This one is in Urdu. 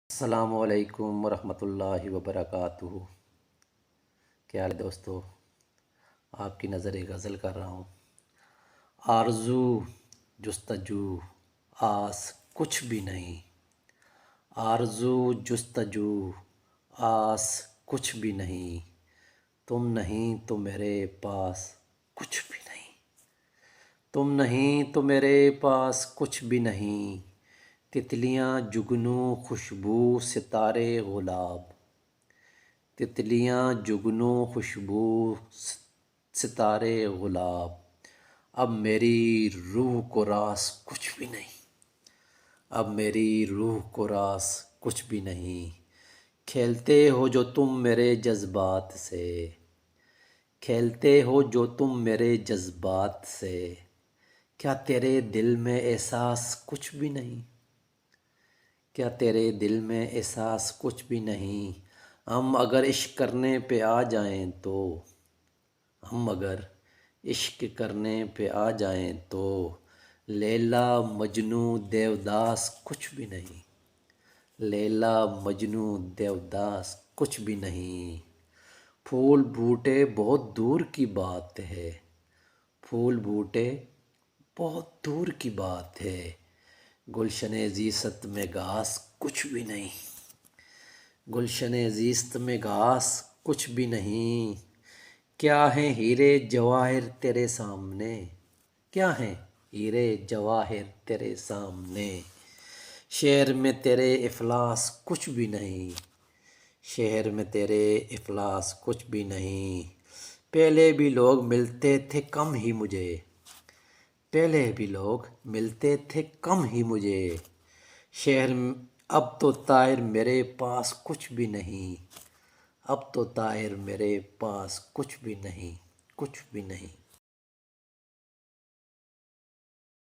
السلام علیکم ورحمۃ اللہ وبرکاتہ۔ کیا حال ہے دوستو؟ آپ کی نظر ایک غزل کر رہا ہوں۔ آرزو جستجو آس کچھ بھی نہیں، آرزو جستجو آس کچھ بھی نہیں، تم نہیں تو میرے پاس کچھ بھی نہیں، تم نہیں تو میرے پاس کچھ بھی نہیں، تتلیاں جگنو خوشبو ستارے گلاب، تتلیاں جگنو خوشبو ستارے گلاب، اب میری روح کو راس کچھ بھی نہیں، اب میری روح کو راس کچھ بھی نہیں، کھیلتے ہو جو تم میرے جذبات سے، کھیلتے ہو جو تم میرے جذبات سے، کیا تیرے دل میں احساس کچھ بھی نہیں، کیا تیرے دل میں احساس کچھ بھی نہیں، ہم اگر عشق کرنے پہ آ جائیں تو، ہم اگر عشق کرنے پہ آ جائیں تو، لیلا مجنو دیوداس کچھ بھی نہیں، لیلا مجنو دیوداس کچھ بھی نہیں، پھول بوٹے بہت دور کی بات ہے، پھول بوٹے بہت دور کی بات ہے، گلشن زیست میں گھاس کچھ بھی نہیں، گلشن زیست میں گھاس کچھ بھی نہیں، کیا ہیں ہیرے جواہر تیرے سامنے، کیا ہیں ہیرے جواہر تیرے سامنے، شہر میں تیرے افلاس کچھ بھی نہیں، شہر میں تیرے افلاس کچھ بھی نہیں، پہلے بھی لوگ ملتے تھے کم ہی مجھے، پہلے بھی لوگ ملتے تھے کم ہی مجھے، شہر اب تو طاہر میرے پاس کچھ بھی نہیں، اب تو طاہر میرے پاس کچھ بھی نہیں، کچھ بھی نہیں۔